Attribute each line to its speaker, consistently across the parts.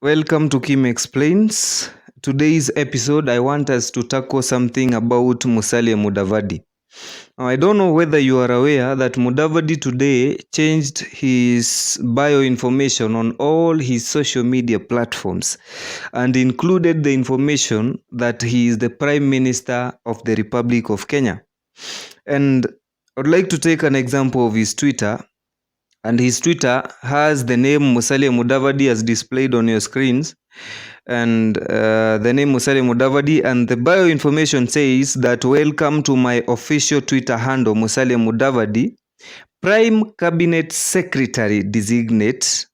Speaker 1: Welcome to Kim Explains. Today's episode, I want us to tackle something about Musalia Mudavadi. Now, I don't know whether you are aware that Mudavadi today changed his bio information on all his social media platforms and included the information that he is the Prime Minister of the Republic of Kenya. And I'd like to take an example of his Twitter. And his Twitter has the name Musalia Mudavadi as displayed on your screens, and the name Musalia Mudavadi, and the bio information says that welcome to my official Twitter handle Musalia Mudavadi, Prime Cabinet Secretary Designate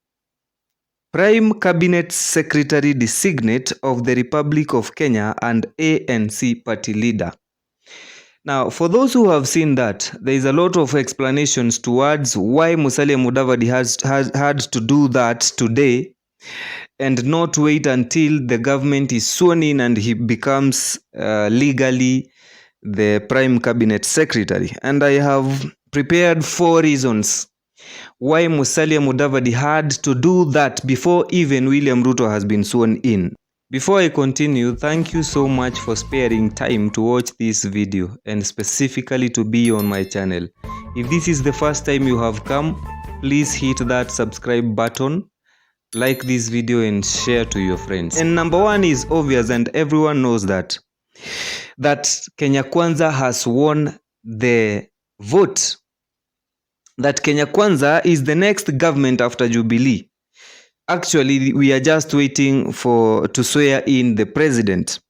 Speaker 1: of the Republic of Kenya and ANC party leader. Now, for those who have seen that, there is a lot of explanations towards why Musalia Mudavadi has had to do that today and not wait until the government is sworn in and he becomes legally the Prime Cabinet Secretary. And I have prepared 4 reasons why Musalia Mudavadi had to do that before even William Ruto has been sworn in. Before I continue, thank you so much for sparing time to watch this video and specifically to be on my channel. If this is the first time you have come, please hit that subscribe button, like this video and share to your friends. And number 1 is obvious and everyone knows that Kenya Kwanza has won the vote. That Kenya Kwanza is the next government after Jubilee. Actually, we are just waiting to swear in the president.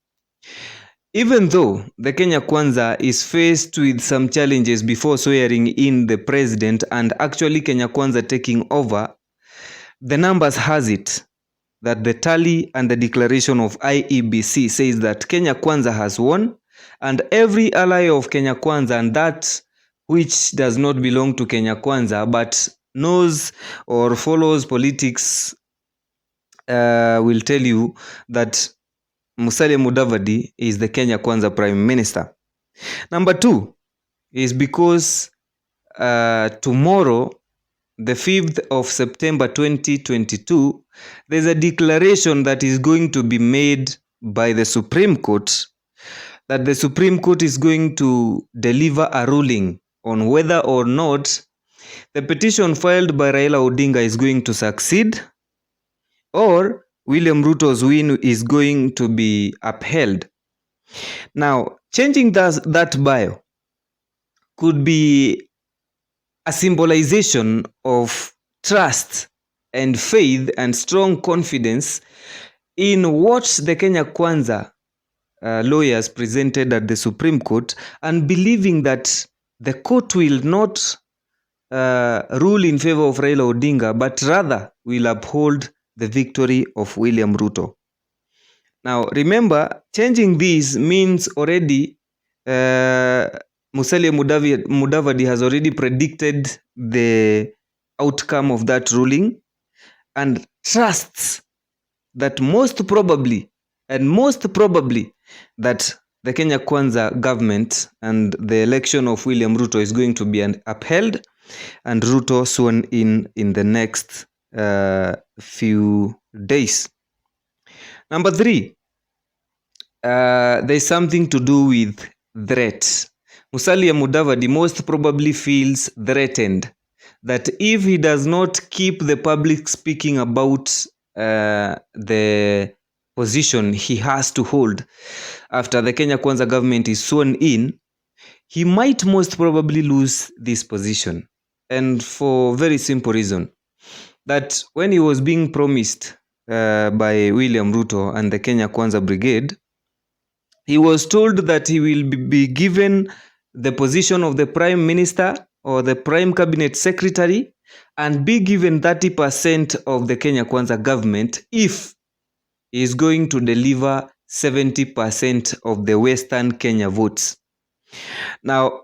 Speaker 1: Even though the Kenya Kwanza is faced with some challenges before swearing in the president and actually Kenya Kwanza taking over, the numbers has it that the tally and the declaration of IEBC says that Kenya Kwanza has won, and every ally of Kenya Kwanza and that which does not belong to Kenya Kwanza but knows or follows politics will tell you that Musalia Mudavadi is the Kenya Kwanza Prime Minister. Number 2 is because tomorrow, the 5th of September 2022, there's a declaration that is going to be made by the Supreme Court, that the Supreme Court is going to deliver a ruling on whether or not the petition filed by Raila Odinga is going to succeed or William Ruto's win is going to be upheld. Now, changing that bio could be a symbolization of trust and faith and strong confidence in what the Kenya Kwanza lawyers presented at the Supreme Court, and believing that the court will not rule in favor of Raila Odinga, but rather will uphold the victory of William Ruto. Now, remember, changing this means already Musalia Mudavadi has already predicted the outcome of that ruling and trusts that most probably that the Kenya Kwanza government and the election of William Ruto is going to be upheld and Ruto sworn in the next few days. Number 3, there's something to do with threat. Musalia Mudavadi most probably feels threatened that if he does not keep the public speaking about the position he has to hold after the Kenya Kwanza government is sworn in, he might most probably lose this position. And for a very simple reason, that when he was being promised by William Ruto and the Kenya Kwanza Brigade, he was told that he will be given the position of the Prime Minister or the Prime Cabinet Secretary and be given 30% of the Kenya Kwanza government if he is going to deliver 70% of the Western Kenya votes. Now,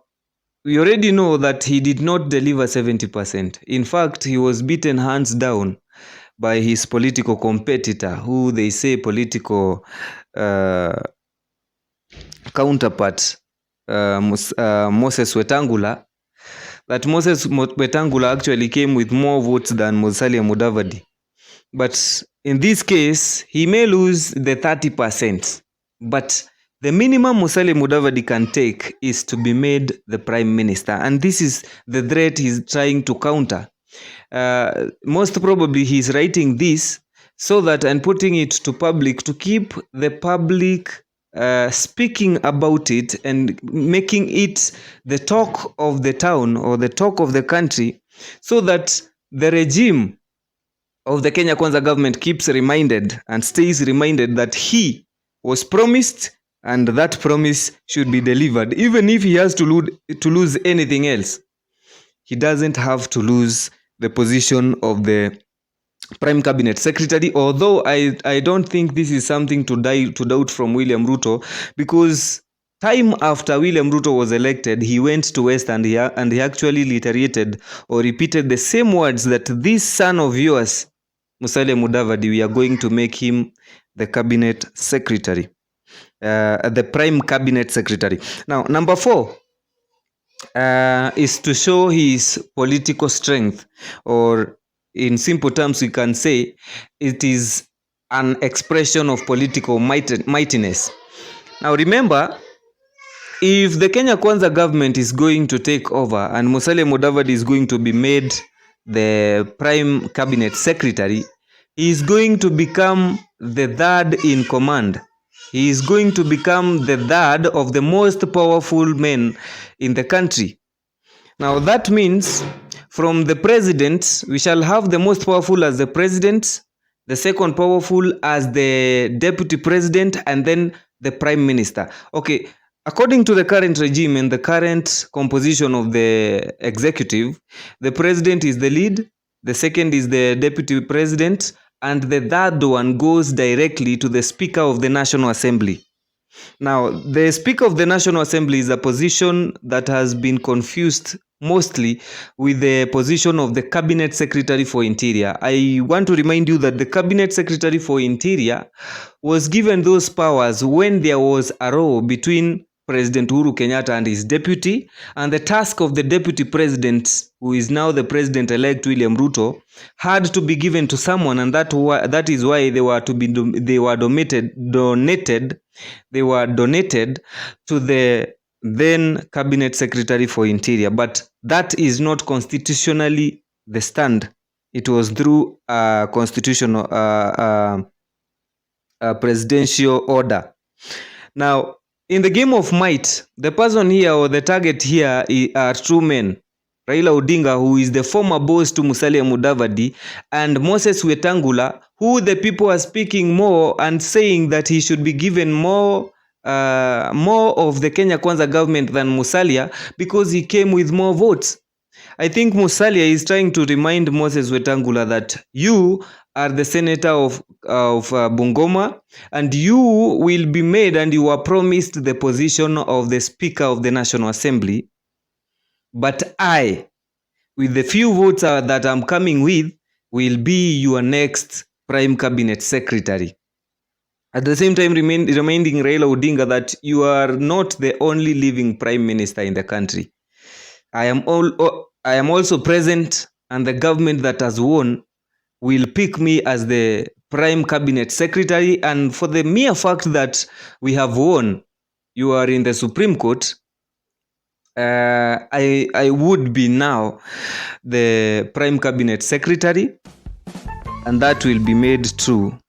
Speaker 1: we already know that he did not deliver 70%. In fact, he was beaten hands down by his political competitor, who they say political counterpart, Moses Wetangula. That Moses Wetangula actually came with more votes than Musalia Mudavadi. But in this case, he may lose the 30%. But the minimum Musalia Mudavadi can take is to be made the prime minister. And this is the threat he's trying to counter. Most probably he's writing this so that, and putting it to public, to keep the public speaking about it and making it the talk of the town or the talk of the country, so that the regime of the Kenya Kwanza government keeps reminded and stays reminded that he was promised and that promise should be delivered. Even if he has to lose anything else, he doesn't have to lose the position of the prime cabinet secretary, although I don't think this is something to doubt from William Ruto, because time after William Ruto was elected, he went to West and he actually reiterated or repeated the same words that this son of yours, Musalia Mudavadi, we are going to make him the cabinet secretary, the prime cabinet secretary. Now, number 4 is to show his political strength, or in simple terms, we can say it is an expression of political mightiness. Now, remember, if the Kenya Kwanza government is going to take over and Musalia Mudavadi is going to be made the prime cabinet secretary, he is going to become the third in command. He is going to become the third of the most powerful men in the country. Now that means from the president, we shall have the most powerful as the president, the second powerful as the deputy president, and then the prime minister. Okay, according to the current regime and the current composition of the executive, the president is the lead, the second is the deputy president, and the third one goes directly to the Speaker of the National Assembly. Now, the Speaker of the National Assembly is a position that has been confused mostly with the position of the Cabinet Secretary for Interior. I want to remind you that the Cabinet Secretary for Interior was given those powers when there was a row between President Uhuru Kenyatta and his deputy, and the task of the deputy president, who is now the president-elect William Ruto, had to be given to someone, and that is why they were donated to the then cabinet secretary for Interior. But that is not constitutionally the stand. It was through a constitutional presidential order. Now, in the game of might, the person here or the target here are two men. Raila Odinga, who is the former boss to Musalia Mudavadi, and Moses Wetangula, who the people are speaking more and saying that he should be given more of the Kenya Kwanza government than Musalia because he came with more votes. I think Musalia is trying to remind Moses Wetangula that you are the senator of Bungoma, and you will be made and you are promised the position of the Speaker of the National Assembly. But I, with the few votes that I'm coming with, will be your next prime cabinet secretary. At the same time, reminding Raila Odinga that you are not the only living prime minister in the country. I am also present, and the government that has won will pick me as the prime cabinet secretary. And for the mere fact that we have won, you are in the Supreme Court, I would be now the prime cabinet secretary, and that will be made true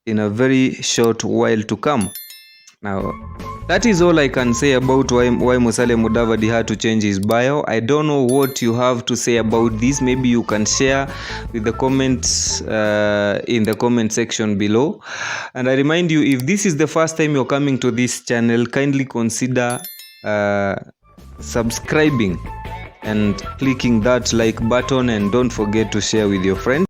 Speaker 1: in a very short while to come. Now, that is all I can say about why Musalia Mudavadi had to change his bio. I don't know what you have to say about this. Maybe you can share with the comments in the comment section below. And I remind you, if this is the first time you're coming to this channel, kindly consider subscribing and clicking that like button, and don't forget to share with your friends.